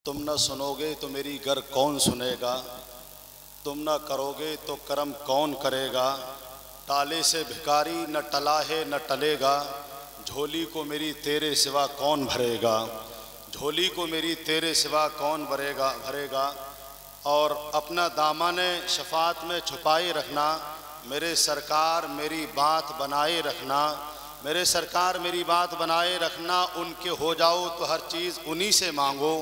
तुम न सुनोगे तो मेरी गर कौन सुनेगा, तुम न करोगे तो करम कौन करेगा। टाले से भिखारी न टला है न टलेगा, झोली को मेरी तेरे सिवा कौन भरेगा। झोली को मेरी तेरे सिवा कौन भरेगा। और अपना दामन शफात में छुपाए रखना, मेरे सरकार मेरी बात बनाए रखना। मेरे सरकार मेरी बात बनाए रखना। उनके हो जाओ तो हर चीज़ उन्हीं से मांगो,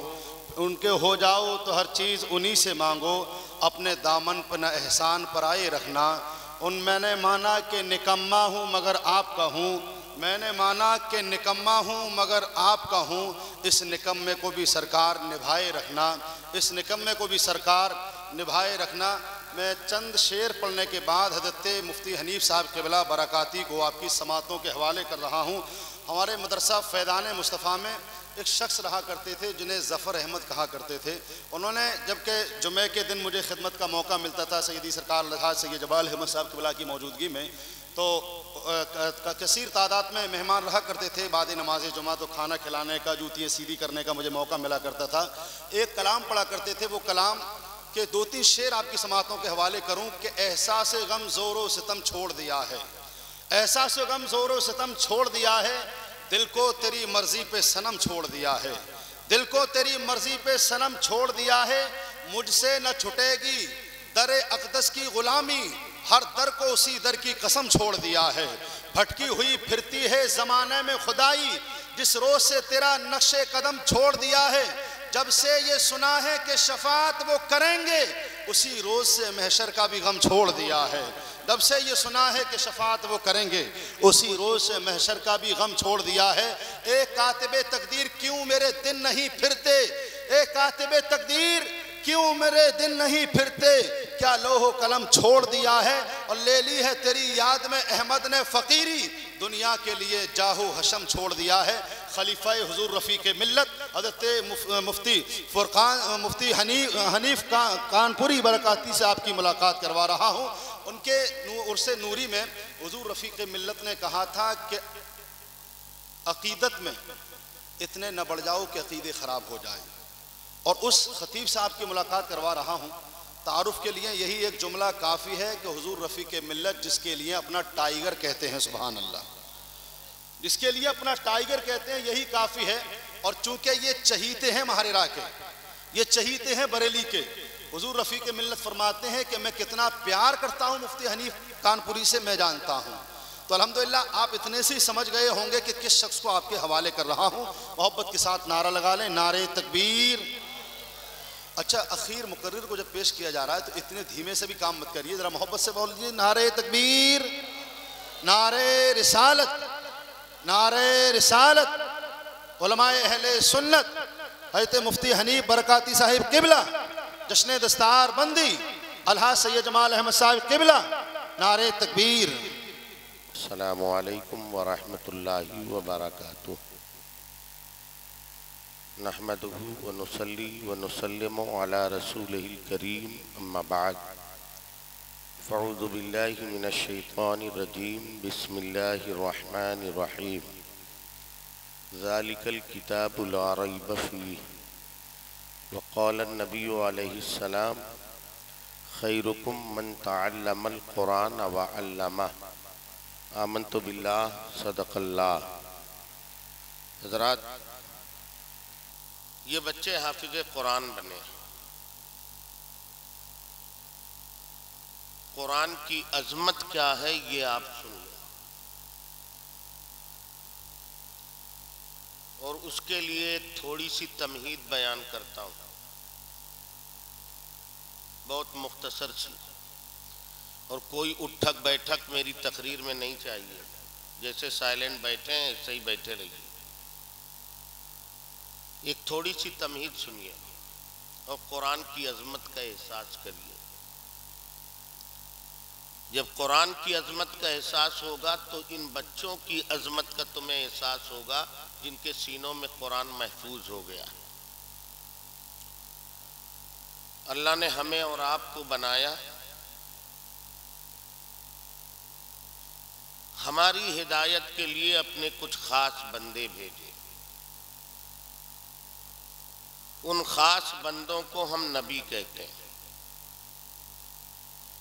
उनके हो जाओ तो हर चीज़ उन्हीं से मांगो। अपने दामन पर न एहसान पर आए रखना। मैंने माना कि निकम्मा हूँ मगर आपका हूँ, मैंने माना कि निकम्मा हूँ मगर आपका हूँ। इस निकम्मे को भी सरकार निभाए रखना, इस निकम्मे को भी सरकार निभाए रखना। मैं चंद शेर पढ़ने के बाद हज़रत मुफ्ती हनीफ साहब क़िबला बरकाती को आपकी समातों के हवाले कर रहा हूँ। हमारे मदरसा फैज़ान मुस्तफ़ा में एक शख्स रहा करते थे जिन्हें ज़फ़र अहमद कहा करते थे। उन्होंने जबकि जुमे के दिन मुझे खिदमत का मौका मिलता था सैयदी सरकार लहाज सैयद जबाल अहमद साहब क़िबला की मौजूदगी में, तो कसीर तादाद में मेहमान रहा करते थे। बाद नमाज जुमा तो खाना खिलाने का, जूतियाँ सीधी करने का मुझे मौका मिला करता था। एक कलाम पढ़ा करते थे, वो कलाम के 2-3 शेर आपकी समातों के हवाले करूँ कि एहसास गम ज़ोरो सितम छोड़ दिया है, एहसास गम ज़ोरो सितम छोड़ दिया है। दिल को तेरी मर्ज़ी पे सनम छोड़ दिया है, दिल को तेरी मर्ज़ी पे सनम छोड़ दिया है। मुझसे न छुटेगी दरे अक़दस की ग़ुलामी, हर दर को उसी दर की कसम छोड़ दिया है। भटकी हुई फिरती है ज़माने में खुदाई, जिस रोज़ से तेरा नक्शे कदम छोड़ दिया है। जब से ये सुना है कि शफात वो करेंगे, उसी रोज़ से महशर का भी गम छोड़ दिया है। जब से ये सुना है कि शफात वो करेंगे, उसी रोज़ से महशर का भी गम छोड़ दिया है। ए कातिबे तकदीर क्यों मेरे दिन नहीं फिरते, ए कातिबे तकदीर क्यों मेरे दिन नहीं फिरते। क्या लोहो कलम छोड़ दिया है और ले ली है तेरी याद में अहमद ने फ़कीरी, दुनिया के लिए जाहो हशम छोड़ दिया है। खलीफा हुजूर रफ़ीक़ मिल्लत हज़रत मुफ्ती हनीफ कानपुरी बरकाती से आपकी मुलाकात करवा रहा हूँ। उनके उर्से नूरी में हुजूर रफ़ीक़ मिल्लत ने कहा था कि अक़ीदत में इतने न बढ़ जाओ कि अक़ीदे ख़राब हो जाए। और उस ख़तीब से आपकी मुलाकात करवा रहा हूँ। तारुफ़ के लिए यही एक जुमला काफ़ी है कि हुजूर रफ़ीक़ मिल्लत जिसके लिए अपना टाइगर कहते हैं, सुभान अल्लाह, जिसके लिए अपना टाइगर कहते हैं, यही काफ़ी है। और चूँकि ये चहीते हैं महारेरा के, ये चहीते हैं बरेली के, हुजूर रफ़ीक़ मिल्लत फरमाते हैं कि मैं कितना प्यार करता हूँ मुफ्ती हनीफ कानपुरी से, मैं जानता हूँ। तो अल्हम्दुलिल्लाह आप इतने से ही समझ गए होंगे कि किस शख्स को आपके हवाले कर रहा हूँ। मोहब्बत के साथ नारा लगा लें, नारे तकबीर। अच्छा, अखीर मुकर्रिर को जब पेश किया जा रहा है तो इतने धीमे से भी काम मत करिए, ज़रा मोहब्बत से बोल दीजिए, नारे तकबीर, नारे रिसालत, नारे रिसालत। उलमाए अहले सुन्नत हज़रत मुफ्ती हनीफ बरकाती साहिब क़िबला, जश्न दस्तार बंदी अलहाज सैयद जमाल अहमद साहिब क़िबला, नारे तकबीर। अस्सलामु अलैकुम व रहमतुल्लाहि व बरकातुहू। नहमदुहु व नुसल्ली व नुसल्लिमु अला रसूलिहिल करीम, अम्मा बाद। फ़अऊज़ु बिल्लाहि मिनश शैतानिर रजीम, बिस्मिल्लाहिर रहमानिर रहीम। ज़ालिकल किताबु ला रैब फ़ीह व क़ाल अन्नबिय्यु अलैहिस्सलाम खैरुकुम मन तअल्लमल क़ुरान व अल्लमह। आमन्तु बिल्लाह सदक़ल्लाह। हज़रात, ये बच्चे हाफिज़े कुरान बने। कुरान की अज़मत क्या है ये आप सुनिए, और उसके लिए थोड़ी सी तमहीद बयान करता हूँ, बहुत मुख्तसर सी। और कोई उठक बैठक मेरी तकरीर में नहीं चाहिए, जैसे साइलेंट बैठे हैं ऐसे ही बैठे रहिए। एक थोड़ी सी तमहीद सुनिए और कुरान की अज़मत का एहसास करिए। जब कुरान की अज़मत का एहसास होगा तो इन बच्चों की अज़मत का तुम्हें एहसास होगा जिनके सीनों में कुरान महफूज हो गया। अल्लाह ने हमें और आपको बनाया, हमारी हिदायत के लिए अपने कुछ ख़ास बंदे भेजे। उन खास बंदों को हम नबी कहते हैं।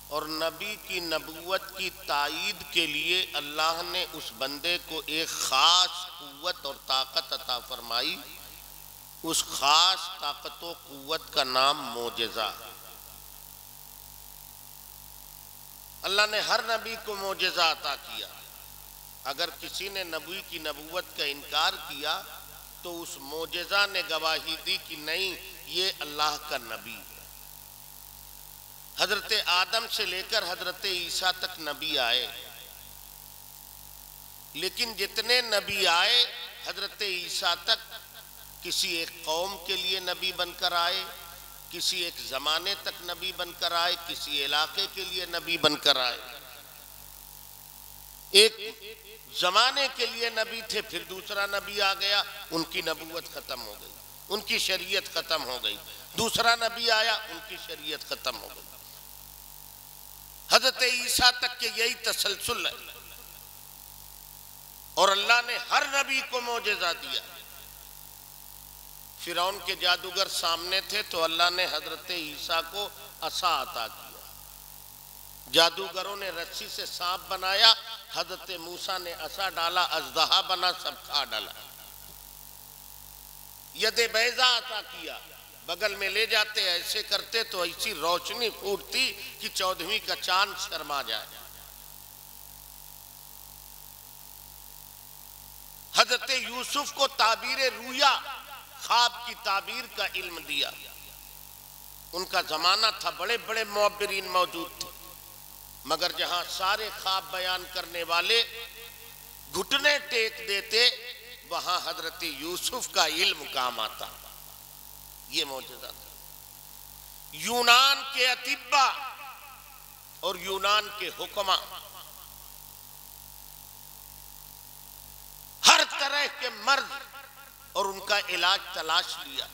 और नबी की नबूवत की तायीद के लिए अल्लाह ने उस बंदे को एक ख़ास कुव्वत और ताकत अता फरमाई। उस ख़ास ताकत व कुव्वत का नाम मोजेज़ा। अल्लाह ने हर नबी को मोजेज़ा अता किया। अगर किसी ने नबी की नबूवत का इनकार किया तो उस मोजेज़ा ने गवाही दी कि नहीं, ये अल्लाह का नबी है। हजरत आदम से लेकर हजरत ईसा तक नबी आए, लेकिन जितने नबी आए हजरत ईसा तक किसी एक कौम के लिए नबी बनकर आए, किसी एक ज़माने तक नबी बनकर आए, किसी इलाके के लिए नबी बनकर आए। एक ज़माने के लिए नबी थे, फिर दूसरा नबी आ गया, उनकी नबूवत ख़त्म हो गई, उनकी शरीयत ख़त्म हो गई। दूसरा नबी आया, उनकी शरीयत ख़त्म हो गई। हजरत ईसा तक के यही तसलसल है। और अल्लाह ने हर नबी को मोजेज़ा दिया। फिरौन के जादूगर सामने थे तो अल्लाह ने हजरत ईसा को असा अता किया। जादूगरों ने रस्सी से सांप बनाया, हजरत मूसा ने असा डाला, अजदहा बना, सब खा डाला। यदे बैजा अता किया, बगल में ले जाते ऐसे करते तो ऐसी रोशनी फूटती कि 14वीं का चांद शर्मा जाए। हजरत यूसुफ को ताबीर रूया, ख्वाब की ताबीर का इल्म दिया। उनका जमाना था, बड़े बड़े मुअब्बिरीन मौजूद थे, मगर जहां सारे ख्वाब बयान करने वाले घुटने टेक देते वहां हजरत यूसुफ का इल्म काम आता। ये मौजूदा था। यूनान के अतिब्बा और यूनान के हुक्मा हर तरह के मर्ज और उनका इलाज तलाश लिया,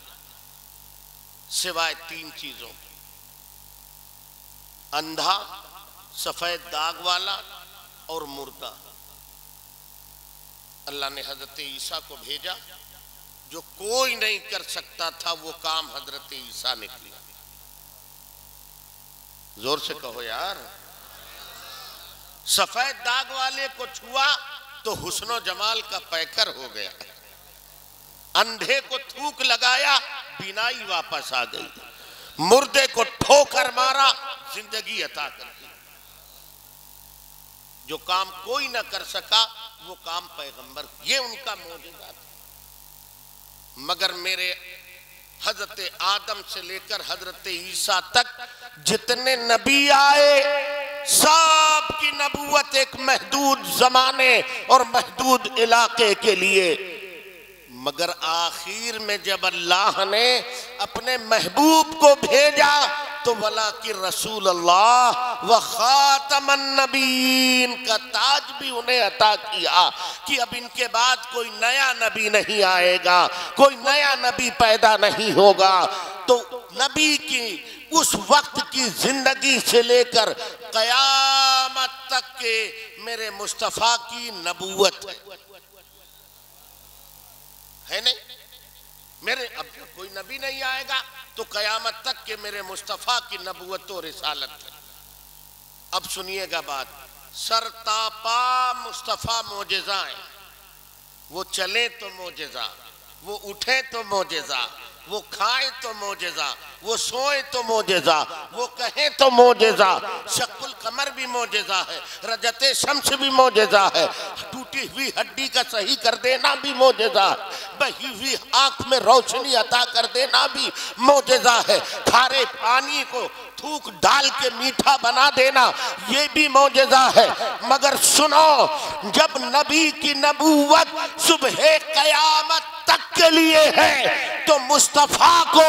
सिवाय 3 चीजों की: अंधा, सफेद दाग वाला और मुर्दा। अल्लाह ने हजरत ईसा को भेजा। जो कोई नहीं कर सकता था वो काम हजरत ईसा ने किया। जोर से कहो यार। सफेद दाग वाले को छुआ तो हुस्नो जमाल का पैकर हो गया। अंधे को थूक लगाया, बीनाई वापस आ गई। मुर्दे को ठोकर मारा, जिंदगी अता कर दी। जो काम कोई ना कर सका वो काम पैगंबर, ये उनका मौजूदा था। मगर मेरे हजरत आदम से लेकर हजरत ईसा तक जितने नबी आए, सब की नबूवत एक महदूद जमाने और महदूद इलाके के लिए। मगर आखिर में जब अल्लाह ने अपने महबूब को भेजा तो वला कि रसूल अल्लाह व खातमन नबीन का ताज भी उन्हें अता किया कि अब इनके बाद कोई नया नबी नहीं आएगा, कोई नया नबी पैदा नहीं होगा। तो नबी की उस वक्त की जिंदगी से लेकर कयामत तक के मेरे मुस्तफ़ा की नबूवत है नहीं। मेरे अब कोई नबी नहीं आएगा तो कयामत तक के मेरे मुस्तफ़ा की नबूवत और रिसालत है। अब सुनिएगा बात। सरतापा मुस्तफ़ा मोजेज़ाएं, वो चले तो मोजेज़ा, वो उठे तो मोजेज़ा, वो खाए तो मोजेज़ा, वो सोए तो मोजेज़ा, वो कहे तो मोजेज़ा। शक्कुल कमर भी मोजेज़ा है, रजते शम्स भी मोजेज़ा है, टूटी हुई हड्डी का सही कर देना भी मोजेज़ा है, बही हुई आंख में रोशनी अता कर देना भी मोजेज़ा है, खारे पानी को थूक डाल के मीठा बना देना ये भी मोजेज़ा है। मगर सुनो, जब नबी की नबूवत सुबह कयामत तक के लिए है तो मुस्तफ़ा को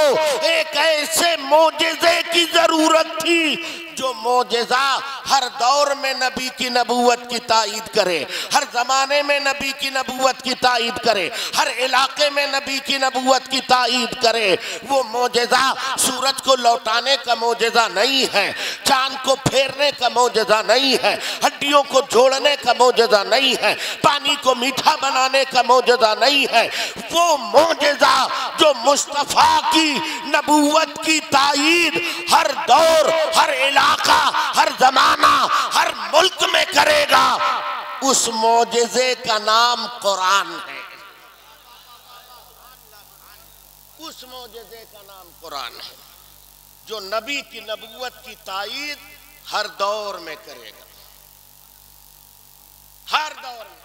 एक ऐसे मोजेज़े की जरूरत थी जो मोजेज़ा हर दौर में नबी की नबूवत की तायीद करे, हर जमाने में नबी की नबूवत की तायीद करे, हर इलाके में नबी की नबूवत की तायीद करे। वो मोजेज़ा सूरज को लौटाने का मोजेज़ा नहीं है, चांद को फेरने का मौजज़ा नहीं है, हड्डियों को जोड़ने का मौजज़ा नहीं है, पानी को मीठा बनाने का मौजज़ा नहीं है। वो मौजज़ा जो मुस्तफ़ा की नबूवत की तायीद हर दौर, हर इलाका, हर जमाना, हर मुल्क में करेगा, उस मौजज़े का नाम कुरान है। उस मौजज़े का नाम कुरान है जो नबी की नबूवत की तायीद हर दौर में करेगा, हर दौर में।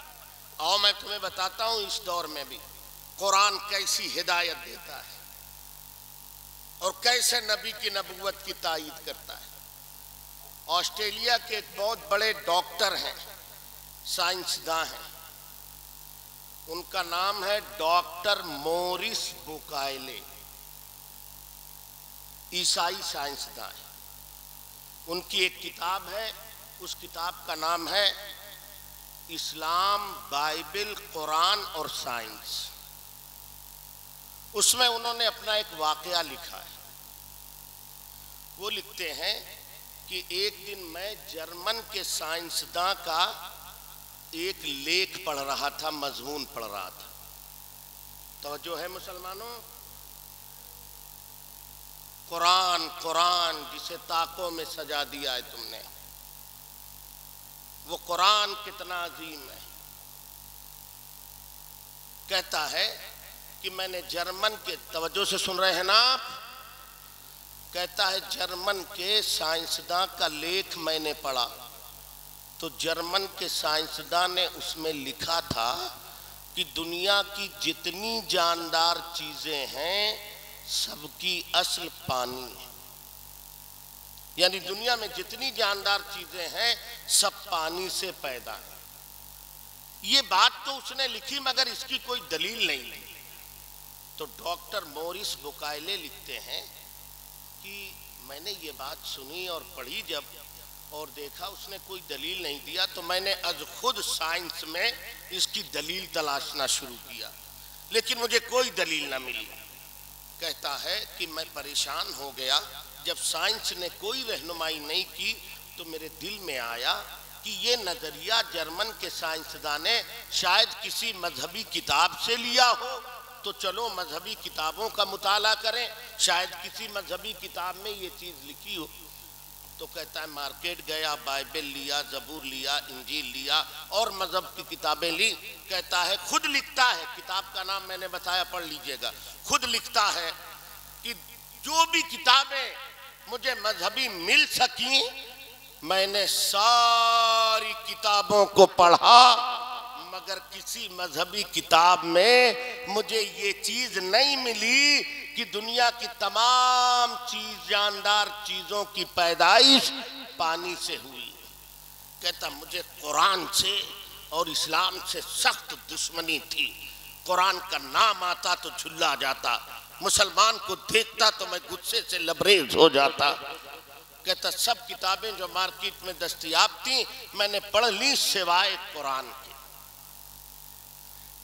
और मैं तुम्हें बताता हूं इस दौर में भी कुरान कैसी हिदायत देता है और कैसे नबी की नबूवत की तायीद करता है। ऑस्ट्रेलिया के एक बहुत बड़े डॉक्टर हैं, साइंसदान हैं, उनका नाम है डॉक्टर मोरिस बुकायले, ईसाई साइंसदान। उनकी एक किताब है, उस किताब का नाम है इस्लाम, बाइबल, कुरान और साइंस। उसमें उन्होंने अपना एक वाकया लिखा है। वो लिखते हैं कि एक दिन मैं जर्मन के साइंसदान का एक लेख पढ़ रहा था, मजमून पढ़ रहा था। तवज्जो है मुसलमानों, कुरान, कुरान जिसे ताकों में सजा दिया है तुमने, वो कुरान कितना अजीम है। कहता है कि मैंने जर्मन के, तवज्जो से सुन रहे हैं ना आप, कहता है जर्मन के साइंसदान का लेख मैंने पढ़ा तो जर्मन के साइंसदान ने उसमें लिखा था कि दुनिया की जितनी जानदार चीजें हैं सबकी असल पानी है। यानी दुनिया में जितनी जानदार चीजें हैं सब पानी से पैदा है। ये बात तो उसने लिखी मगर इसकी कोई दलील नहीं। तो डॉक्टर मोरिस बुकायले लिखते हैं कि मैंने ये बात सुनी और पढ़ी जब, और देखा उसने कोई दलील नहीं दिया, तो मैंने आज खुद साइंस में इसकी दलील तलाशना शुरू किया, लेकिन मुझे कोई दलील ना मिली। कहता है कि मैं परेशान हो गया। जब साइंस ने कोई रहनुमाई नहीं की तो मेरे दिल में आया कि ये नज़रिया जर्मन के साइंसदान ने शायद किसी मजहबी किताब से लिया हो, तो चलो मजहबी किताबों का मुताला करें, शायद किसी मजहबी किताब में ये चीज़ लिखी हो। तो कहता है मार्केट गया, बाइबल लिया, जबूर लिया, इंजील लिया और मजहब की किताबें ली। कहता है खुद लिखता है, किताब का नाम मैंने बताया, पढ़ लीजिएगा, खुद लिखता है कि जो भी किताबें मुझे मजहबी मिल सकी मैंने सारी किताबों को पढ़ा, मगर किसी मजहबी किताब में मुझे ये चीज नहीं मिली कि दुनिया की तमाम जानदार चीजों की पैदाइश पानी से हुई। कहता मुझे कुरान से और इस्लाम से सख्त दुश्मनी थी। कुरान का नाम आता तो झुल्ला जाता, मुसलमान को देखता तो मैं गुस्से से लबरेज हो जाता। कहता सब किताबें जो मार्केट में दस्तयाब थी मैंने पढ़ ली सिवाय कुरान के।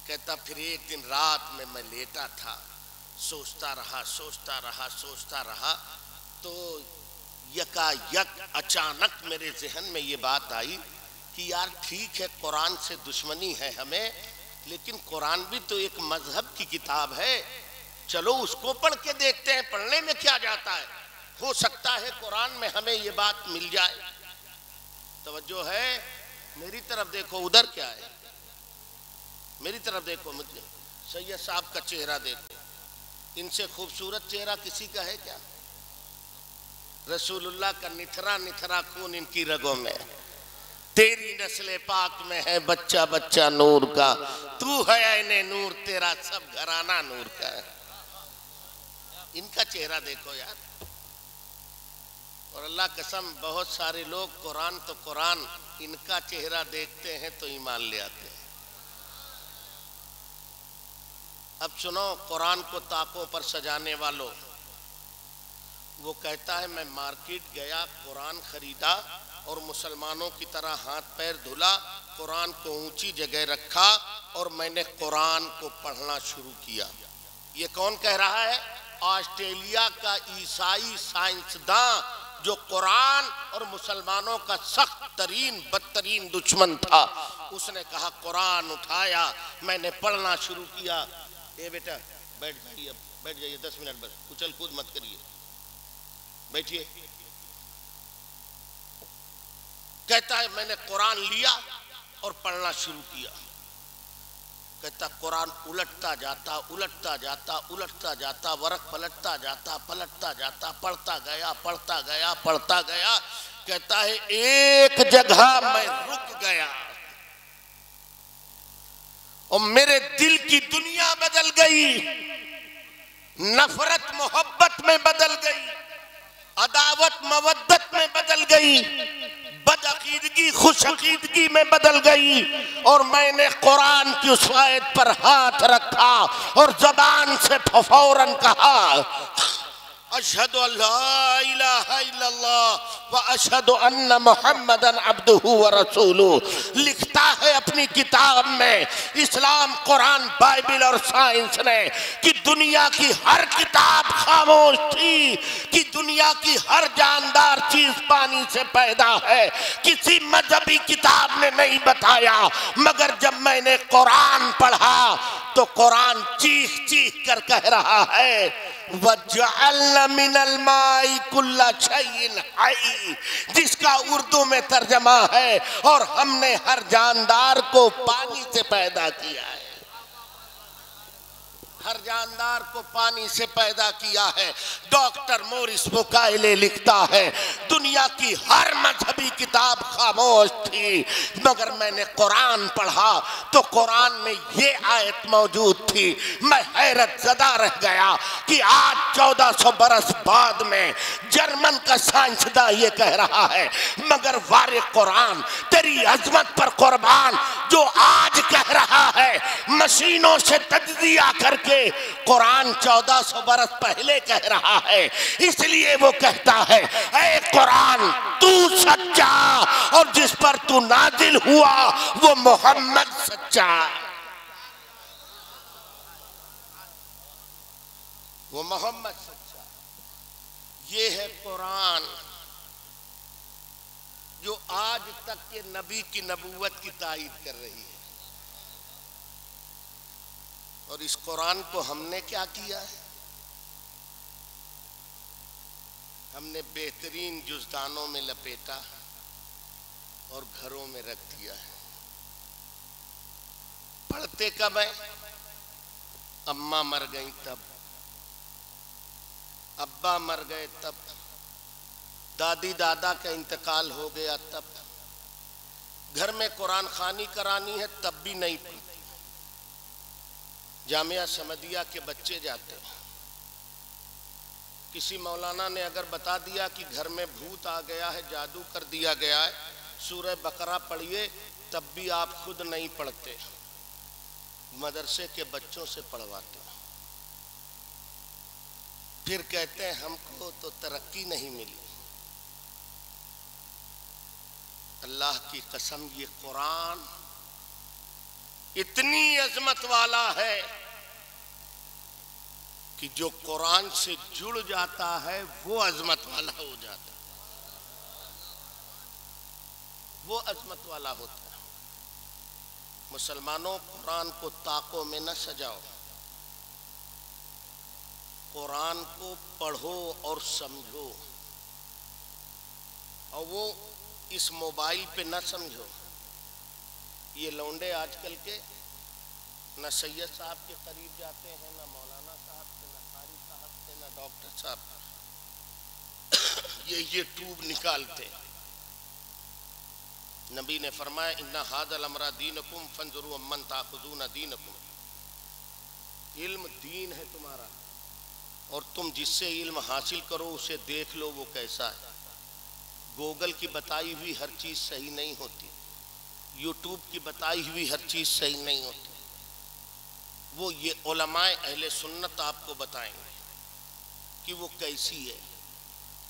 कहता फिर एक दिन रात में मैं लेटा था, सोचता रहा, तो यकायक अचानक मेरे जहन में ये बात आई कि यार ठीक है कुरान से दुश्मनी है हमें, लेकिन कुरान भी तो एक मजहब की किताब है, चलो उसको पढ़ के देखते हैं, पढ़ने में क्या जाता है, हो सकता है कुरान में हमें ये बात मिल जाए। तवज्जो है, मेरी तरफ देखो, उधर क्या है, मेरी तरफ देखो, मुझे सैयद साहब का चेहरा देखो, इनसे खूबसूरत चेहरा किसी का है क्या? रसूलुल्लाह का निथरा निथरा खून इनकी रगों में, तेरी नस्ल पाक में है बच्चा बच्चा नूर का, तू है ऐने नूर, तेरा सब घराना नूर का है। इनका चेहरा देखो यार। और अल्लाह कसम बहुत सारे लोग कुरान तो कुरान, इनका चेहरा देखते हैं तो ईमान ले आते हैं। अब सुनो कुरान को ताकों पर सजाने वालों, वो कहता है मैं मार्केट गया, कुरान खरीदा और मुसलमानों की तरह हाथ पैर धुला, कुरान को ऊंची जगह रखा और मैंने कुरान को पढ़ना शुरू किया। ये कौन कह रहा है? ऑस्ट्रेलिया का ईसाई साइंसदान जो कुरान और मुसलमानों का सख्त तरीन बदतरीन दुश्मन था, उसने कहा कुरान उठाया, मैंने पढ़ना शुरू किया। ए बेटा बैठ जाइए, अब बैठ जाइए 10 मिनट बस, उछल कूद मत करिए, बैठिए। कहता है मैंने कुरान लिया और पढ़ना शुरू किया। कहता कुरान उलटता जाता उलटता जाता उलटता जाता, वरक पलटता जाता पलटता जाता, पढ़ता गया पढ़ता गया पढ़ता गया। कहता है एक जगह मैं रुक गया और मेरे दिल की दुनिया बदल गई, नफरत मोहब्बत में बदल गई, अदावत मवद्दत में बदल गई, बदअकीदगी खुशअकीदगी में बदल गई। और मैंने कुरान की उस आयत पर हाथ रखा और जबान से फौरन कहा अशहदु अल्ला इलाहा इल्लल्लाह व अशहदु अन्ना मुहम्मदन अब्दुहु व रसूलुहु। लिखता है अपनी किताब में इस्लाम, कुरान, बाइबल और साइंस ने कि दुनिया की हर किताब खामोश थी, कि दुनिया की हर जानदार चीज पानी से पैदा है। किसी मजहबी किताब ने नहीं बताया, मगर जब मैंने कुरान पढ़ा तो कुरान चीख चीख कर कह रहा है वजअलना मिनल माई कुल्ला शैइन हई, जिसका उर्दू में तर्जमा है और हमने हर जानदार को पानी से पैदा किया है। हर जानदार को पानी से पैदा किया है। डॉक्टर मोरिस बुकाइले लिखता है दुनिया की हर मजहबी किताब खामोश थी, मगर मैंने कुरान पढ़ा तो कुरान में ये आयत मौजूद थी। मैं हैरत ज़दा रह गया कि आज 1400 बरस बाद में जर्मन का साइंसदान ये कह रहा है, मगर वारे कुरान तेरी अजमत पर कुर्बान, जो आज कह रहा है मशीनों से तज्जिया करके कुरान 1400 बरस पहले कह रहा है। इसलिए वो कहता है ऐ कुरान तू सच्चा और जिस पर तू नाजिल हुआ वो मोहम्मद सच्चा, वो मोहम्मद सच्चा। ये है कुरान जो आज तक के नबी की नबूवत की तायीद कर रही है। और इस कुरान को हमने क्या किया है, हमने बेहतरीन जुज़दानों में लपेटा और घरों में रख दिया है। पढ़ते कब है, अम्मा मर गई तब, अब्बा मर गए तब, दादी दादा का इंतकाल हो गया तब, घर में कुरान खानी करानी है तब भी नहीं पढ़ती। जामिया समदिया के बच्चे जाते हैं, किसी मौलाना ने अगर बता दिया कि घर में भूत आ गया है, जादू कर दिया गया है, सूरह बकरा पढ़िए, तब भी आप खुद नहीं पढ़ते, मदरसे के बच्चों से पढ़वाते। फिर कहते हैं हमको तो तरक्की नहीं मिली। अल्लाह की कसम ये कुरान इतनी अजमत वाला है कि जो कुरान से जुड़ जाता है वो अजमत वाला हो जाता है, वो अजमत वाला होता है। मुसलमानों, कुरान को ताकों में न सजाओ, कुरान को पढ़ो और समझो, और वो इस मोबाइल पे न समझो। ये लौंडे आजकल के न सैयद साहब के करीब जाते हैं, न मौलाना साहब से, न कारी साहब से, न डॉक्टर साहब ये ट्यूब निकालते। नबी ने फरमाया इन्ना हादल अमरा दीनकुम फंजुरु अम्मन ताखुज़ून दीनकुम, इल्म दीन है तुम्हारा और तुम जिससे इल्म हासिल करो उसे देख लो वो कैसा है। गूगल की बताई हुई हर चीज़ सही नहीं होती, यूट्यूब की बताई हुई हर चीज़ सही नहीं होती, वो ये उलमाए अहले सुन्नत आपको बताएंगे कि वो कैसी है।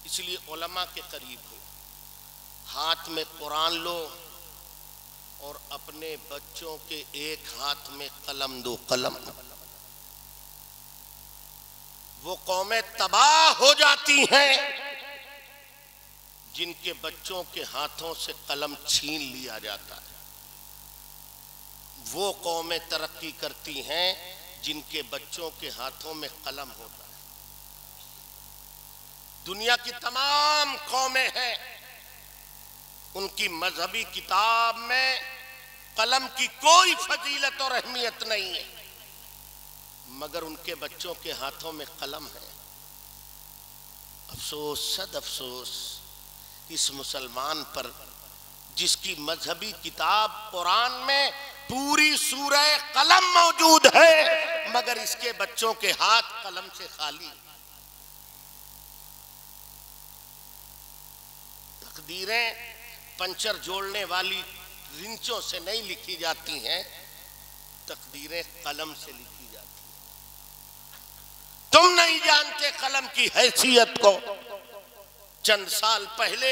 इसलिए उलमा के करीब हो, हाथ में कुरान लो और अपने बच्चों के एक हाथ में कलम दो, कलम। वो कौमें तबाह हो जाती हैं जिनके बच्चों के हाथों से कलम छीन लिया जाता है। वो कौमें तरक्की करती हैं जिनके बच्चों के हाथों में कलम होता है। दुनिया की तमाम कौमें हैं, उनकी मजहबी किताब में कलम की कोई फजीलत और अहमियत नहीं है, मगर उनके बच्चों के हाथों में कलम है। अफसोस, सद अफसोस इस मुसलमान पर जिसकी मजहबी किताब कुरान में पूरी सूरह कलम मौजूद है, मगर इसके बच्चों के हाथ कलम से खाली। तकदीरें पंचर जोड़ने वाली रिंचों से नहीं लिखी जाती हैं, तकदीरें कलम से लिखी जाती हैं। तुम नहीं जानते कलम की हैसियत को। चंद साल पहले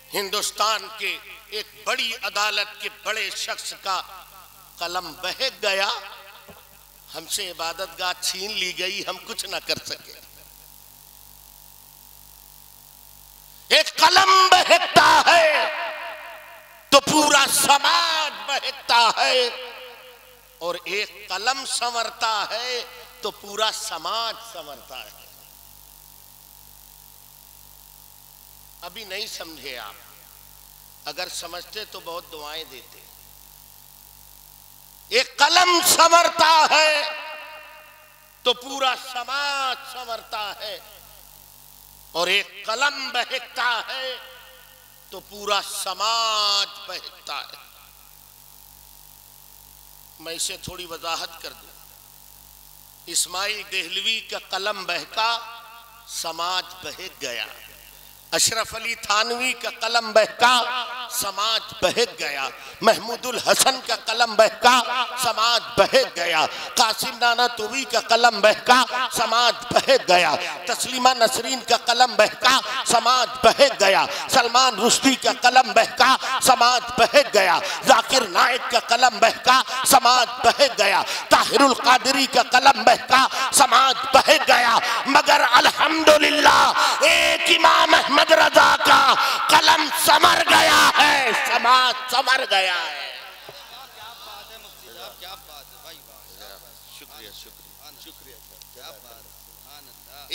हिंदुस्तान के एक बड़ी अदालत के बड़े शख्स का कलम बहक गया, हमसे इबादतगाह छीन ली गई, हम कुछ ना कर सके। एक कलम बहकता है तो पूरा समाज बहकता है, और एक कलम संवरता है तो पूरा समाज संवरता है। अभी नहीं समझे आप, अगर समझते तो बहुत दुआएं देते। एक कलम संवरता है तो पूरा समाज संवरता है, और एक कलम बहकता है तो पूरा समाज बहकता है। मैं इसे थोड़ी वजाहत कर दूं। इस्माइल देहलवी का कलम बहका, समाज बहक गया। अशरफ अली थानवी का कलम बहका, समाज बहक गया। महमूदुल हसन का कलम बहका, समाज बहक गया। कासिम नानातुवी का कलम बहका, समाज बहक गया। तस्लीमा नसरीन का कलम बहका, समाज बहक गया। सलमान रुश्दी का कलम बहका, समाज बहक गया। जाकिर नाइक का कलम बहका, समाज बहक गया। ताहिरुल कादरी का कलम बहका, समाज बहक गया। मगर अल्हम्दुलिल्लाह एक इमाम अहमद रजा का कलम समर गया है, समाज समर गया है। शुक्रिया शुक्रिया शुक्रिया।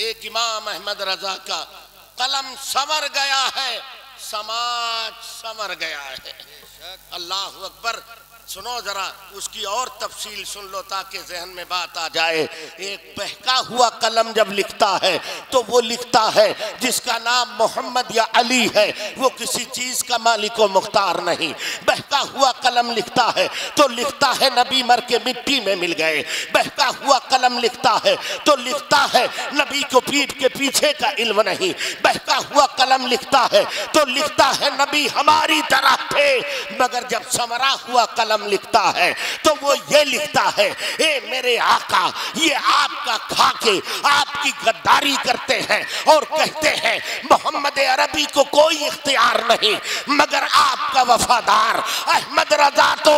एक इमाम अहमद रजा का कलम समर गया है, समाज समर गया है। अल्लाह अकबर। सुनो जरा, उसकी और तफसील सुन लो ताकि जहन में बात आ जाए। एक बहका हुआ कलम जब लिखता है तो वो लिखता है जिसका नाम मोहम्मद या अली है, वो किसी चीज का मालिक व मुख्तार नहीं। बहका हुआ कलम लिखता है तो लिखता है नबी मर के मिट्टी में मिल गए। बहका हुआ कलम लिखता है तो लिखता है नबी को पीठ के पीछे का इल्म नहीं। बहका हुआ कलम लिखता है तो लिखता है नबी हमारी तरह थे। मगर जब समरा हुआ कलम लिखता है तो वो ये लिखता है, ए मेरे आका, ये आपका खाके आपकी गद्दारी करते हैं और कहते हैं मोहम्मद अरबी को कोई इख्तियार नहीं, मगर आपका वफादार अहमद रजा तो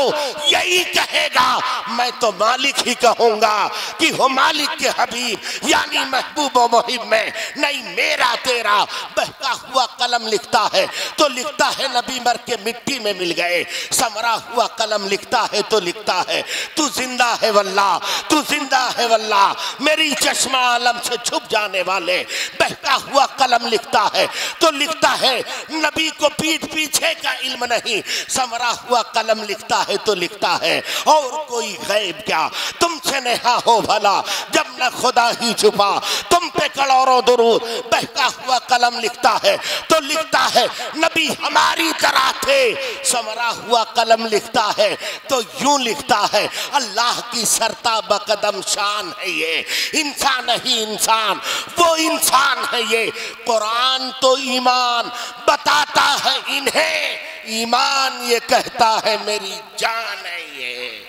यही कहेगा। मैं तो मालिक ही कहूंगा कि हो मालिक के हबीब यानी महबूब व मुहिब में नहीं मेरा तेरा। बहका हुआ कलम लिखता है तो लिखता है नबी मर के मिट्टी में मिल गए। समरा हुआ कलम लिखता है तो लिखता है तू जिंदा है वल्लाह, तू जिंदा है वल्लाह, मेरी चश्मा आलम से छुप जाने वाले। बहका हुआ कलम लिखता है तो लिखता है नबी को पीठ पीछे का इल्म नहीं। समरा हुआ कलम लिखता है तो लिखता है और कोई गैब क्या तुमसे नेहा हो भला, जब न खुदा ही छुपा तुम पे करोड़ों दुरूद। बहका हुआ कलम लिखता है तो लिखता है नबी हमारी तरह थे। समरा हुआ कलम लिखता है तो यूं लिखता है अल्लाह की सरता बकदम शान है ये, इंसान ही इंसान, वो इंसान है ये। कुरान तो ईमान बताता है इन्हें, ईमान ये कहता है मेरी जान है ये।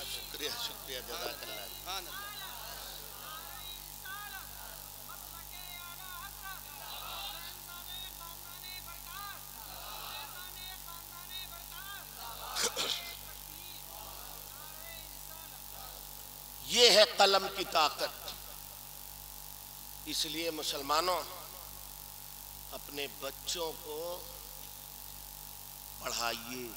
शुक्रिया शुक्रिया जज़ाकल्लाह। ये है कलम की ताकत। इसलिए मुसलमानों, अपने बच्चों को पढ़ाइए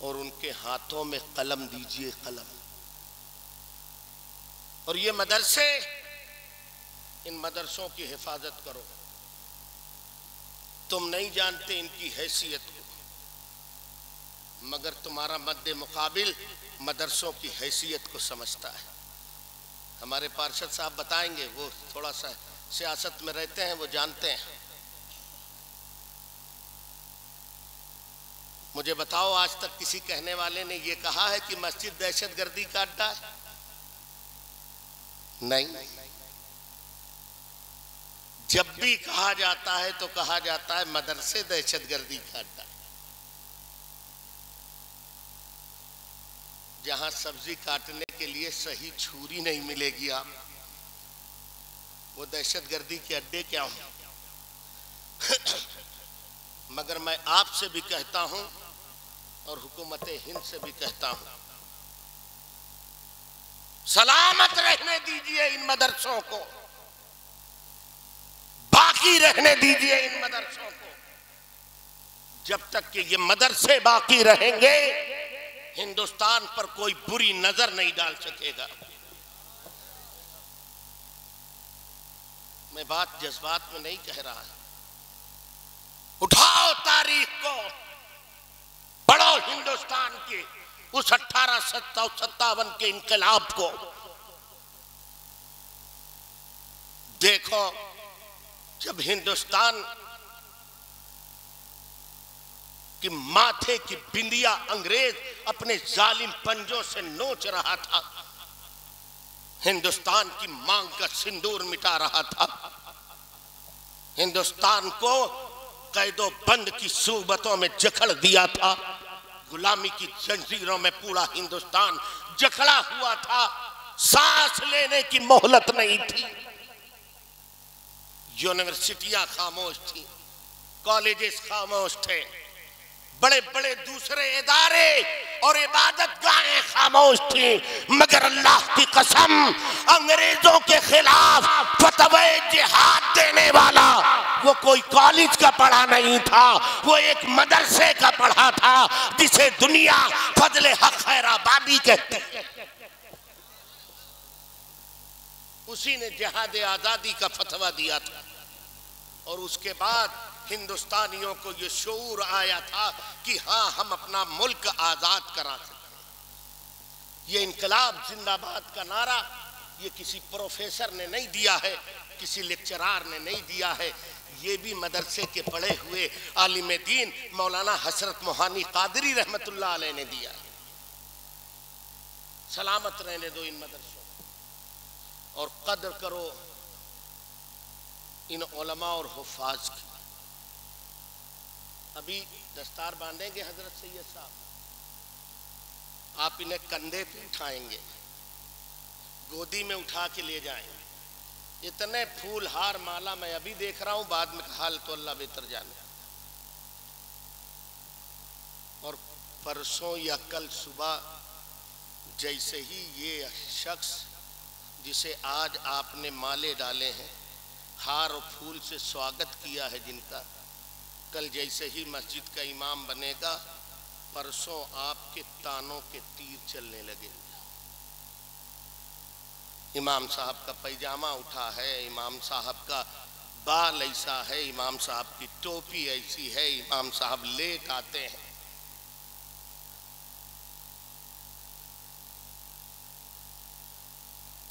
और उनके हाथों में कलम दीजिए, कलम। और ये मदरसे, इन मदरसों की हिफाजत करो। तुम नहीं जानते इनकी हैसियत को, मगर तुम्हारा मद्दे मुकाबिल मदरसों की हैसियत को समझता है। हमारे पार्षद साहब बताएंगे, वो थोड़ा सा सियासत में रहते हैं, वो जानते हैं। मुझे बताओ, आज तक किसी कहने वाले ने ये कहा है कि मस्जिद दहशतगर्दी का अड्डा है? नहीं। जब भी कहा जाता है तो कहा जाता है मदरसे दहशतगर्दी का अड्डा। जहां सब्जी काटने के लिए सही छुरी नहीं मिलेगी, आप वो दहशतगर्दी के अड्डे क्या हो? मगर मैं आपसे भी कहता हूं और हुकूमत हिंद से भी कहता हूं, सलामत रहने दीजिए इन मदरसों को, बाकी रहने दीजिए इन मदरसों को। जब तक कि ये मदरसे बाकी रहेंगे, हिंदुस्तान पर कोई बुरी नजर नहीं डाल सकेगा। मैं बात जज्बात में नहीं कह रहा। उठाओ तारीख को, पढ़ो हिंदुस्तान के उस 1857 के इनकलाब को। देखो, जब हिंदुस्तान कि माथे की बिंदिया अंग्रेज अपने जालिम पंजों से नोच रहा था, हिंदुस्तान की मांग का सिंदूर मिटा रहा था, हिंदुस्तान को कैदो बंद की सूबतों में जकड़ दिया था, गुलामी की जंजीरों में पूरा हिंदुस्तान जकड़ा हुआ था, सांस लेने की मोहलत नहीं थी। यूनिवर्सिटियां खामोश थी, कॉलेजेस खामोश थे, बड़े बड़े दूसरे इदारे और इबादत गाहें खामोश थी। मगर अल्लाह की कसम, अंग्रेजों के खिलाफ फतवे जिहाद देने वाला वो कोई कॉलेज का पढ़ा नहीं था, वो एक मदरसे का पढ़ा था, जिसे दुनिया फजले हक खैराबादी कहते हैं। उसी ने जिहाद आजादी का फतवा दिया था। और उसके बाद हिंदुस्तानियों को यह शऊर आया था कि हाँ, हम अपना मुल्क आजाद करा सकते हैं। ये इनकलाब जिंदाबाद का नारा ये किसी प्रोफेसर ने नहीं दिया है, किसी लेक्चरार ने नहीं दिया है, ये भी मदरसे के पढ़े हुए आलिम दीन मौलाना हसरत मोहानी कादरी रहमतुल्लाह अलैह ने दिया है। सलामत रहने दो इन मदरसों और कदर करो इन उलमा और हुफ़ाज़ की। अभी दस्तार बांधेंगे हजरत सैयद साहब, आप इन्हें कंधे पे उठाएंगे, गोदी में उठा के ले जाएंगे। इतने फूल हार माला मैं अभी देख रहा हूं, बाद में हाल तो अल्लाह बेहतर जाने। और परसों या कल सुबह जैसे ही ये शख्स जिसे आज आपने माले डाले हैं, हार और फूल से स्वागत किया है जिनका, कल जैसे ही मस्जिद का इमाम बनेगा, परसों आपके तानों के तीर चलने लगेंगे। इमाम साहब का पैजामा उठा है, इमाम साहब का बाल ऐसा है, इमाम साहब की टोपी ऐसी है, इमाम साहब लेट आते हैं।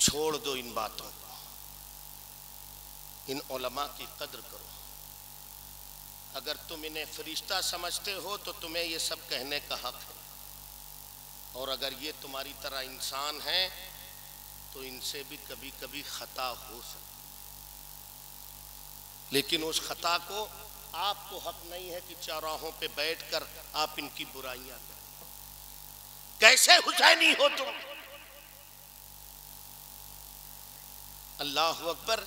छोड़ दो इन बातों को, इन उलमा की कद्र करो। अगर तुम इन्हें फरिश्ता समझते हो तो तुम्हें ये सब कहने का हक है, और अगर ये तुम्हारी तरह इंसान हैं तो इनसे भी कभी कभी खता हो सकती, लेकिन उस खता को आपको हक नहीं है कि चौराहों पे बैठकर आप इनकी बुराइयां करें। कैसे हुसैनी हो तुम? अल्लाहु अकबर।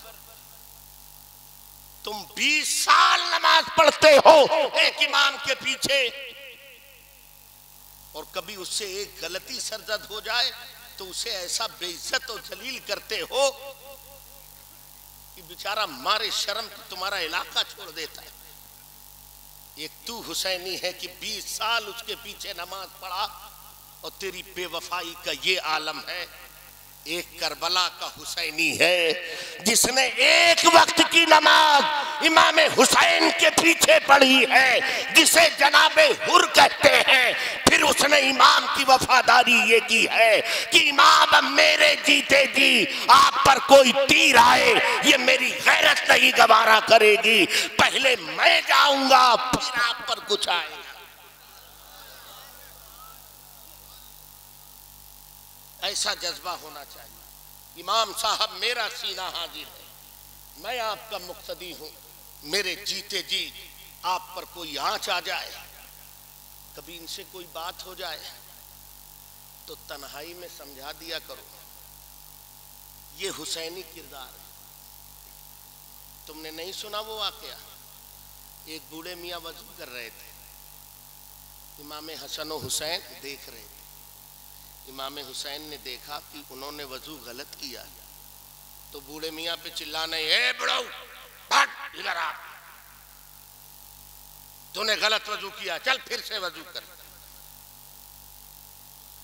तुम 20 साल नमाज पढ़ते हो एक इमाम के पीछे, और कभी उससे एक गलती सरजद हो जाए तो उसे ऐसा बेइज्जत और जलील करते हो कि बेचारा मारे शर्म कि तुम्हारा इलाका छोड़ देता है। एक तू हुसैनी है कि 20 साल उसके पीछे नमाज पढ़ा और तेरी बेवफाई का ये आलम है। एक करबला का हुसैनी है जिसने एक वक्त की नमाज इमाम हुसैन के पीछे पढ़ी है, जिसे जनाबे हुर कहते हैं। फिर उसने इमाम की वफादारी ये की है कि इमाम अब मेरे जीते जी आप पर कोई तीर आए ये मेरी गैरत नहीं गवारा करेगी, पहले मैं जाऊंगा फिर आप पर कुछ आएगा। ऐसा जज्बा होना चाहिए। इमाम साहब मेरा सीना हाजिर है, मैं आपका मुक्तदी हूं, मेरे जीते जी आप पर कोई आंच आ जाए, कभी इनसे कोई बात हो जाए तो तन्हाई में समझा दिया करो। ये हुसैनी किरदार है। तुमने नहीं सुना वो वाकया? एक बूढ़े मियाँ वजू कर रहे थे, इमाम हसन और हुसैन देख रहे थे। इमाम हुसैन ने देखा कि उन्होंने वजू गलत किया तो बूढ़े मियाँ पे चिल्लाने, ए बुढ़ऊ हट इधर आ, तूने गलत वजू किया, चल फिर से वजू कर।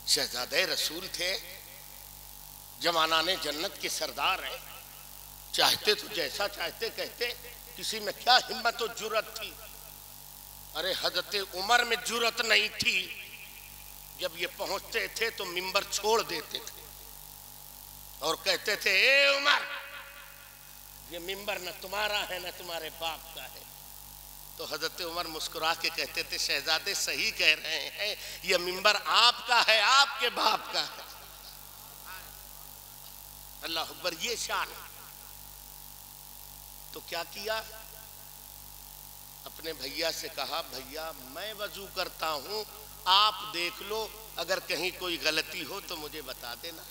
शहजादे रसूल थे, जमाना ने जन्नत के सरदार हैं, चाहते तो जैसा चाहते कहते, किसी में क्या हिम्मत और जुर्रत थी। अरे हजरत उमर में जुर्रत नहीं थी, जब ये पहुंचते थे तो मिंबर छोड़ देते थे और कहते थे, ए उमर ये मिंबर न तुम्हारा है न तुम्हारे बाप का है। तो हजरत उमर मुस्कुरा के कहते थे, शहजादे सही कह रहे हैं, ये मिंबर आपका है, आपके बाप का है। अल्लाह अकबर, ये शान। तो क्या किया? अपने भैया से कहा, भैया मैं वजू करता हूं, आप देख लो, अगर कहीं कोई गलती हो तो मुझे बता देना।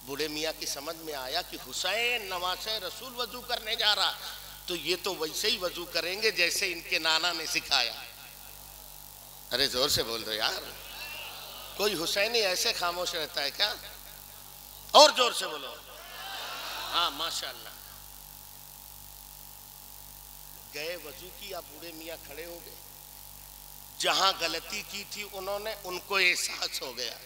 बूढ़े मियाँ की समझ में आया कि हुसैन नवासे रसूल वजू करने जा रहा, तो ये तो वैसे ही वजू करेंगे जैसे इनके नाना ने सिखाया। अरे जोर से बोल रहे यार, कोई हुसैनी ऐसे खामोश रहता है क्या? और जोर से बोलो। हाँ माशाल्लाह। गए वजू किया, बूढ़े मियाँ खड़े हो गए। जहां गलती की थी उन्होंने, उनको एहसास हो गया,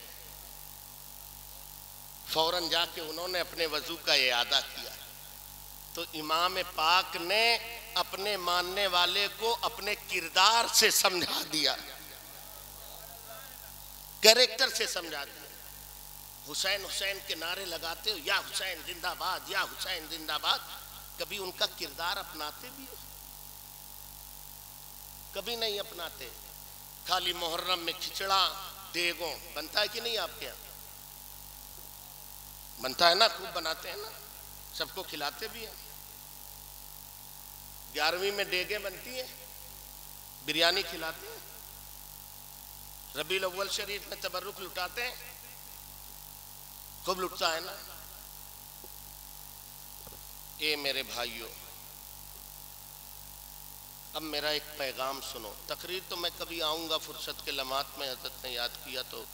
फौरन जाके उन्होंने अपने वजू का इयादा किया। तो इमाम पाक ने अपने मानने वाले को अपने किरदार से समझा दिया, कैरेक्टर से समझा दिया। हुसैन हुसैन के नारे लगाते हो, या हुसैन जिंदाबाद, या हुसैन जिंदाबाद, कभी उनका किरदार अपनाते भी हो? कभी नहीं अपनाते। खाली मुहर्रम में खिचड़ा देगों बनता है कि नहीं आपके यहाँ? बनता है ना, खूब बनाते हैं ना, सबको खिलाते भी हैं। 11वीं में डेगे बनती है, बिरयानी खिलाते हैं। रबीउल अव्वल शरीफ में तबर्रुक लुटाते हैं, खूब लुटता है ना। ए मेरे भाइयों, अब मेरा एक पैगाम सुनो। तकरीर तो मैं कभी आऊँगा फुर्सत के लम्हात में, हज़रत ने याद किया तो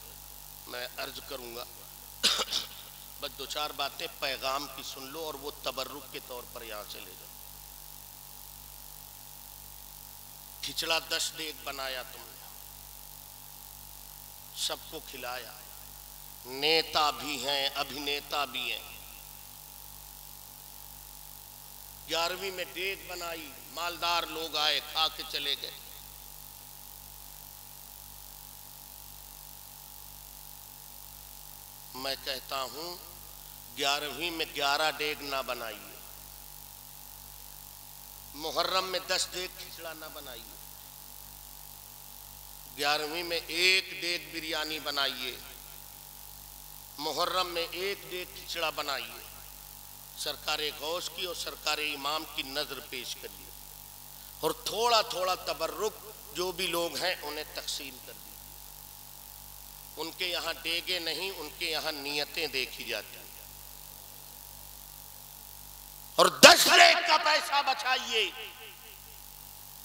मैं अर्ज करूँगा। बस 2-4 बातें पैगाम की सुन लो और वो तबर्रुक के तौर पर यहाँ से ले जाओ। खिचड़ा 10 डेग बनाया तुमने, सबको खिलाया, नेता भी हैं अभिनेता भी हैं। 11वीं में डेग बनाई, मालदार लोग आए, खा के चले गए। मैं कहता हूं 11वीं में 11 डेग ना बनाइए, मुहर्रम में 10 डेग खिचड़ा ना बनाइए, 11वीं में 1 डेग बिरयानी बनाइए, मुहर्रम में 1 डेग खिचड़ा बनाइए। सरकारे गौस की और सरकारे इमाम की नजर पेश करिए और थोड़ा थोड़ा तबर्रुक जो भी लोग हैं उन्हें तकसीम कर दीजिए। उनके यहाँ डेगे नहीं, उनके यहाँ नियतें देखी जाती हैं। और 10 डेग का पैसा बचाइए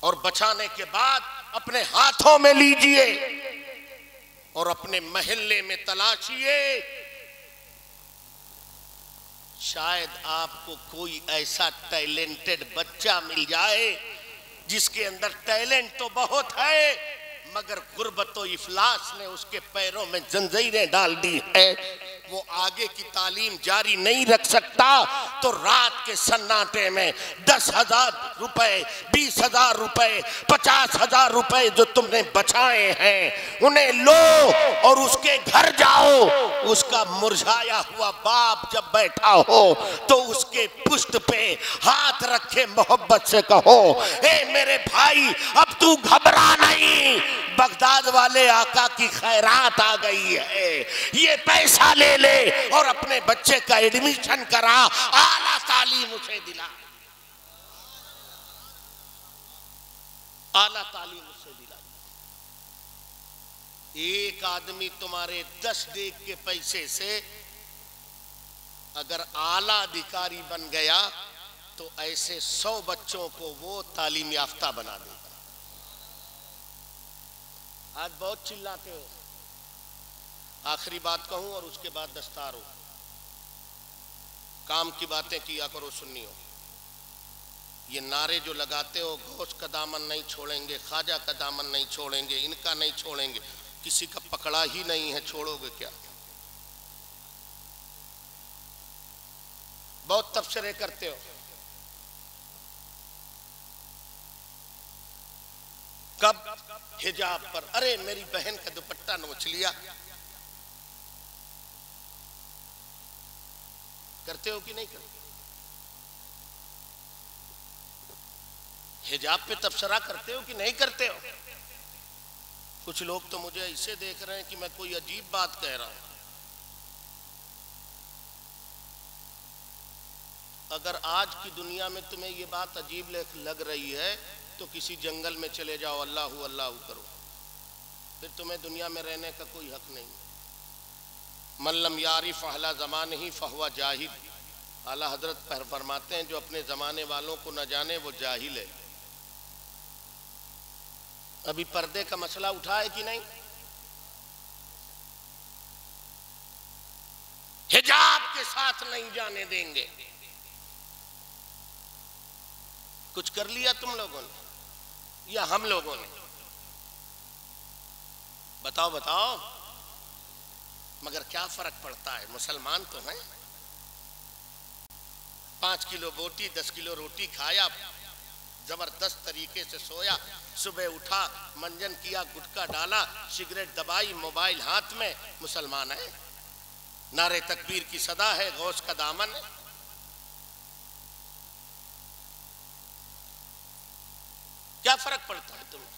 और बचाने के बाद अपने हाथों में लीजिए और अपने महल्ले में तलाशिए। शायद आपको कोई ऐसा टैलेंटेड बच्चा मिल जाए जिसके अंदर टैलेंट तो बहुत है, मगर गुर्बत और इफलास ने उसके पैरों में जंजीरें डाल दी है। वो आगे की तालीम जारी नहीं रख सकता, तो रात के सन्नाटे में 10,000 रुपए, 20,000 रुपए, 50,000 रुपए जो तुमने बचाए हैं उन्हें लो और उसके घर जाओ। उसका मुरझाया हुआ बाप जब बैठा हो तो उसके पुष्ट पे हाथ रखे मोहब्बत से कहो, ए मेरे भाई अब तू घबरा नहीं, बगदाद वाले आका की खैरात आ गई है, ये पैसा ले ले और अपने बच्चे का एडमिशन करा, आला तालीम उसे दिला, आला तालीम उसे दिला। एक आदमी तुम्हारे 10 डेग के पैसे से अगर आला अधिकारी बन गया तो ऐसे 100 बच्चों को वो तालीम याफ्ता बना देगा। आज बहुत चिल्लाते हो, आखिरी बात कहूं और उसके बाद दस्तार हो, काम की बातें किया करो सुन्नी हो। ये नारे जो लगाते हो, गौस का दामन नहीं छोड़ेंगे, ख्वाजा का दामन नहीं छोड़ेंगे, इनका नहीं छोड़ेंगे, किसी का पकड़ा ही नहीं है, छोड़ोगे क्या? बहुत तबसरे करते हो, कब हिजाब पर, अरे मेरी बहन का दुपट्टा नोच लिया, करते हो कि नहीं करते? हिजाब पे तबसरा करते हो कि नहीं करते हो? कुछ लोग तो मुझे ऐसे देख रहे हैं कि मैं कोई अजीब बात कह रहा हूं। अगर आज की दुनिया में तुम्हें ये बात अजीब लग रही है तो किसी जंगल में चले जाओ, अल्लाहू अल्लाहू करो, फिर तुम्हें दुनिया में रहने का कोई हक नहीं। मल्लम यारिफ अहला ज़मान ही फहुआ जाहिल। आला हजरत फरमाते हैं जो अपने ज़माने वालों को न जाने वो जाहिल है। अभी पर्दे का मसला उठा है कि नहीं? हिजाब के साथ नहीं जाने देंगे। कुछ कर लिया तुम लोगों ने या हम लोगों ने? बताओ बताओ। मगर क्या फर्क पड़ता है, मुसलमान तो हैं। 5 किलो बोटी 10 किलो रोटी खाया, जबरदस्त तरीके से सोया, सुबह उठा, मंजन किया, गुटखा डाला, सिगरेट दबाई, मोबाइल हाथ में, मुसलमान है। नारे तकबीर की सदा है, गौस का दामन है। क्या फर्क पड़ता है तुम्हें?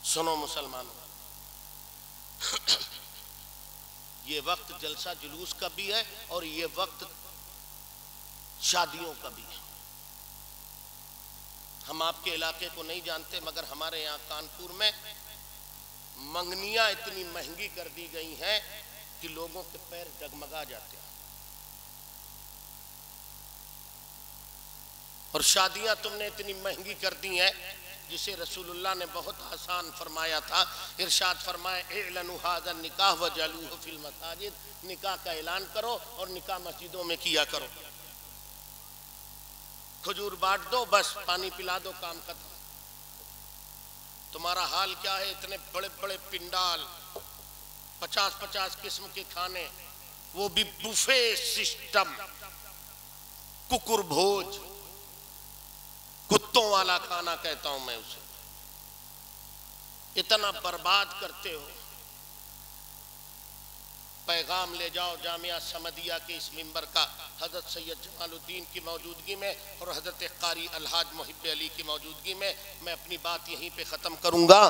सुनो मुसलमानों, ये वक्त जलसा जुलूस का भी है और ये वक्त शादियों का भी है। हम आपके इलाके को नहीं जानते, मगर हमारे यहाँ कानपुर में मंगनियां इतनी महंगी कर दी गई हैं कि लोगों के पैर डगमगा जाते हैं। और शादियां तुमने इतनी महंगी कर दी हैं जिसे रसूलुल्लाह ने बहुत आसान फरमाया था। इरशाद फरमाए, एलनु हाज़ा निकाह वजलूहु फिल मसाजिद, निकाह का ऐलान करो और निकाह मस्जिदों में किया करो। खजूर बांट दो, बस पानी पिला दो, काम खत्म। तुम्हारा हाल क्या है? इतने बड़े बड़े पिंडाल, 50-50 किस्म के खाने, वो भी बुफे सिस्टम, कुकुर भोज, कुत्तों वाला खाना कहता हूं मैं उसे। इतना बर्बाद करते हो। पैगाम ले जाओ जामिया समदिया के इस मिंबर का, हजरत सैयद जमालुद्दीन की मौजूदगी में और हजरत कारी अलहाज मुहिब अली की मौजूदगी में। मैं अपनी बात यहीं पे ख़त्म करूँगा।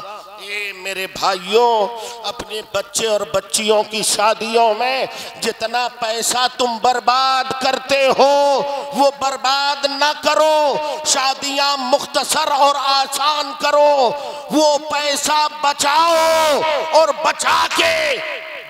ये मेरे भाइयों, अपने बच्चे और बच्चियों की शादियों में जितना पैसा तुम बर्बाद करते हो वो बर्बाद ना करो। शादियाँ मुख्तसर और आसान करो, वो पैसा बचाओ और बचा के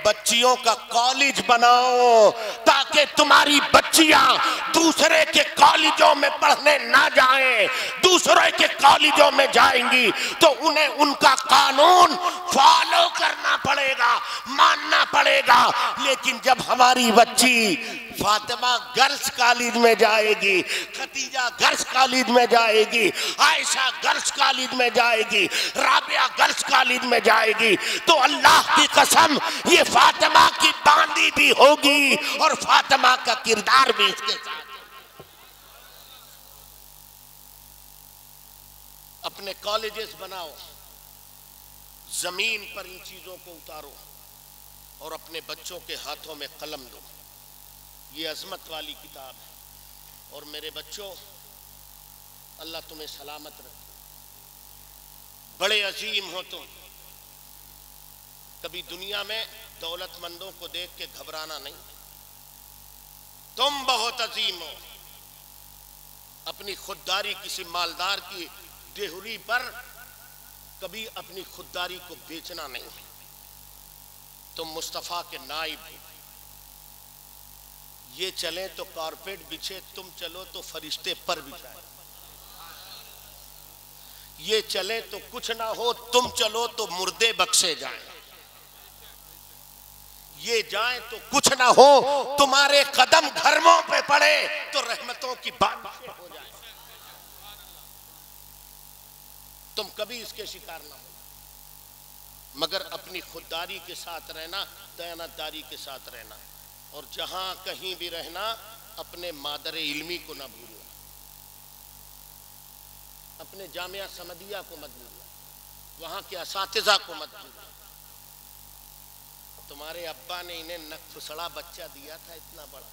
बच्चियों का कॉलेज बनाओ ताकि तुम्हारी बच्चियां दूसरे के कॉलेजों में पढ़ने ना जाएं। दूसरे के कॉलेजों में जाएंगी तो उन्हें उनका कानून फॉलो करना पड़ेगा, मानना पड़ेगा। लेकिन जब हमारी बच्ची फातिमा गर्ल्स कॉलेज में जाएगी, खदीजा गर्ल्स कॉलेज में जाएगी, आयशा गर्ल्स कॉलेज में जाएगी, राबिया गर्ल्स कॉलेज में जाएगी, तो अल्लाह की कसम ये फातिमा की बांदी भी होगी और फातिमा का किरदार भी इसके साथ। अपने कॉलेजेस बनाओ, जमीन पर इन चीजों को उतारो और अपने बच्चों के हाथों में कलम दो। ये अजमत वाली किताब है। और मेरे बच्चों, अल्लाह तुम्हें सलामत रखे, बड़े अजीम हो तुम। कभी दुनिया में दौलतमंदों को देख के घबराना नहीं, तुम बहुत अजीम हो। अपनी खुददारी किसी मालदार की देहुरी पर कभी अपनी खुददारी को बेचना नहीं। तुम मुस्तफा के नाइब हो। ये चले तो कारपेट बिछे, तुम चलो तो फरिश्ते पर बिछाए। ये चले तो कुछ ना हो, तुम चलो तो मुर्दे बख्शे जाएं। ये जाए तो कुछ ना हो, तुम्हारे कदम घरों पे पड़े तो रहमतों की बारिश हो जाए। तुम कभी इसके शिकार ना हो, मगर अपनी खुददारी के साथ रहना, दयानतदारी के साथ रहना। और जहां कहीं भी रहना, अपने मादर इल्मी को ना भूलना, अपने जामिया समदिया को मत भूलना, वहां के असातिज़ा को मत भूलना। तुम्हारे अब्बा ने इन्हें नक्फसड़ा बच्चा दिया था इतना बड़ा।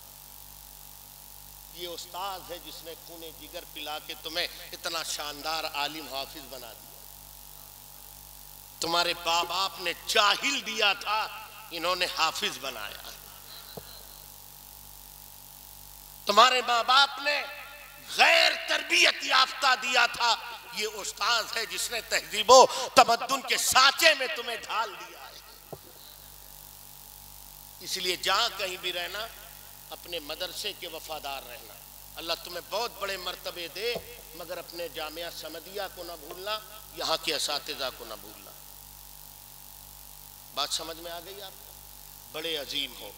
ये उस्ताद है जिसने खूने जिगर पिला के तुम्हें इतना शानदार आलिम हाफिज बना दिया। तुम्हारे बाप बाप ने जाहिल दिया था, इन्होंने हाफिज बनाया। तुम्हारे माँ बाप ने गैर तरबियत याफ्ता दिया था, ये उस्ताद है जिसने तहजीबो तमद्दुन के साँचे में तुम्हें ढाल दिया है। इसलिए जहां कहीं भी रहना, अपने मदरसे के वफादार रहना। अल्लाह तुम्हें बहुत बड़े मर्तबे दे, मगर अपने जामिया समदिया को ना भूलना, यहाँ के असातिज़ा को ना भूलना। बात समझ में आ गई आपको? बड़े अजीम हो।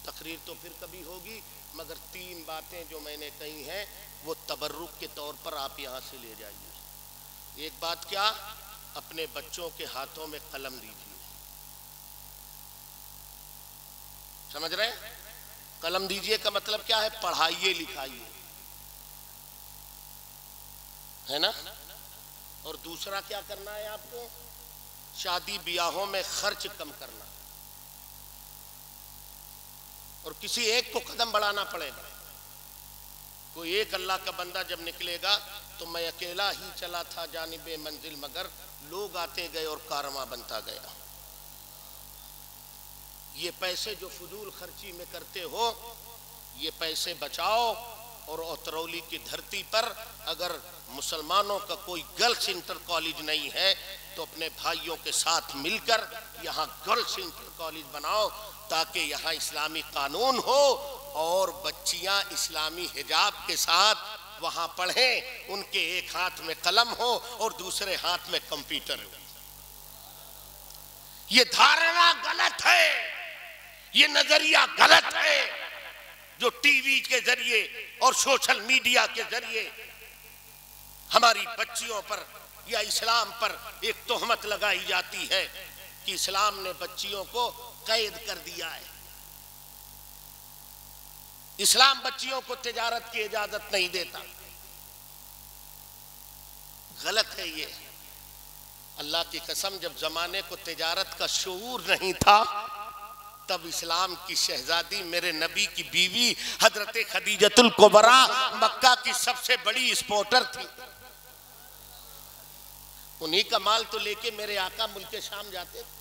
तकरीर तो फिर कभी होगी, मगर 3 बातें जो मैंने कही हैं वो तबर्रुक के तौर पर आप यहाँ से ले जाइए। एक बात क्या, अपने बच्चों के हाथों में कलम दीजिए। समझ रहे हैं? कलम दीजिए का मतलब क्या है? पढ़ाइए लिखाइए, है ना। और दूसरा क्या करना है आपको? शादी ब्याहों में खर्च कम करना, और किसी एक को कदम बढ़ाना पड़ेगा। कोई एक अल्लाह का बंदा जब निकलेगा तो मैं अकेला ही चला था जानिबे मंजिल, मगर लोग आते गए और कारवां बनता गया। ये पैसे जो फजूल खर्ची में करते हो, ये पैसे बचाओ। और औतरौली की धरती पर अगर मुसलमानों का कोई गर्ल्स इंटर कॉलेज नहीं है तो अपने भाइयों के साथ मिलकर यहाँ गर्ल्स इंटर कॉलेज बनाओ, ताकि यहाँ इस्लामी कानून हो और बच्चियाँ इस्लामी हिजाब के साथ वहाँ पढ़ें। उनके एक हाथ में कलम हो और दूसरे हाथ में कंप्यूटर हो। ये धारणा गलत है, ये नजरिया गलत है जो टीवी के जरिए और सोशल मीडिया के जरिए हमारी बच्चियों पर या इस्लाम पर एक तोहमत लगाई जाती है कि इस्लाम ने बच्चियों को कैद कर दिया है। इस्लाम बच्चियों को तिजारत की इजाजत नहीं देता। गलत है ये। अल्लाह की कसम, जब जमाने को तिजारत का शऊर नहीं था तब इस्लाम की शहजादी मेरे नबी की बीवी हजरत खदीजतुल कुबरा मक्का की सबसे बड़ी एक्सपोर्टर थी। उन्हीं का माल तो लेके मेरे आका मुल्के शाम जाते थे।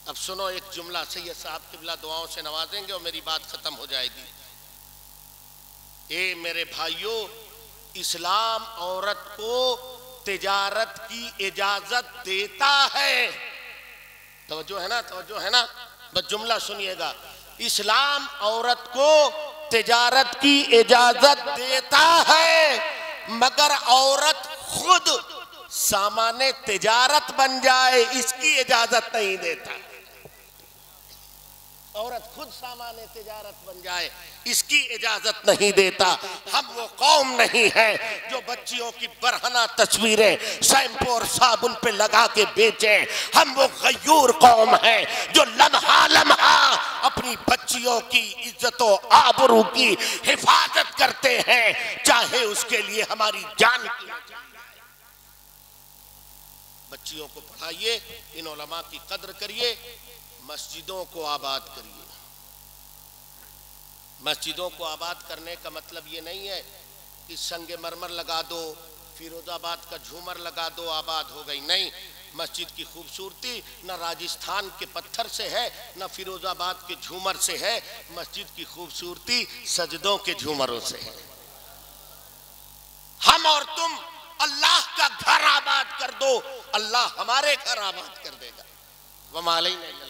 अब सुनो एक जुमला, सैयद साहब किबला दुआओं से नवाजेंगे और मेरी बात खत्म हो जाएगी। ए मेरे भाइयों, इस्लाम औरत को तिजारत की इजाजत देता है, तवज्जो है ना, तवज्जो है ना, बस जुमला सुनिएगा। इस्लाम औरत को तिजारत की इजाजत देता है, मगर औरत खुद सामाने तिजारत बन जाए इसकी इजाजत नहीं देता। औरत खुद सामाने तिजारत बन जाए इसकी इजाजत नहीं देता। हम वो कौम नहीं है जो बच्चियों की बरहना तस्वीरें शैम्पू और साबुन पे लगा के बेचे। हम वो गयूर कौम है जो लम्हा लम्हा अपनी बच्चियों की इज्जतों आबरू की हिफाजत करते हैं, चाहे उसके लिए हमारी जान की। बच्चियों को पढ़ाइए, इन उलमा की कद्र करिए, मस्जिदों को आबाद करिए। मस्जिदों को आबाद करने का मतलब ये नहीं है कि संगे मरमर लगा दो, फिरोजाबाद का झूमर लगा दो, आबाद हो गई। नहीं, मस्जिद की खूबसूरती न राजस्थान के पत्थर से है न फिरोजाबाद के झूमर से है, मस्जिद की खूबसूरती सजदों के झूमरों से है। हम और तुम अल्लाह का घर आबाद कर दो, अल्लाह हमारे घर आबाद कर देगा। वमा अलैना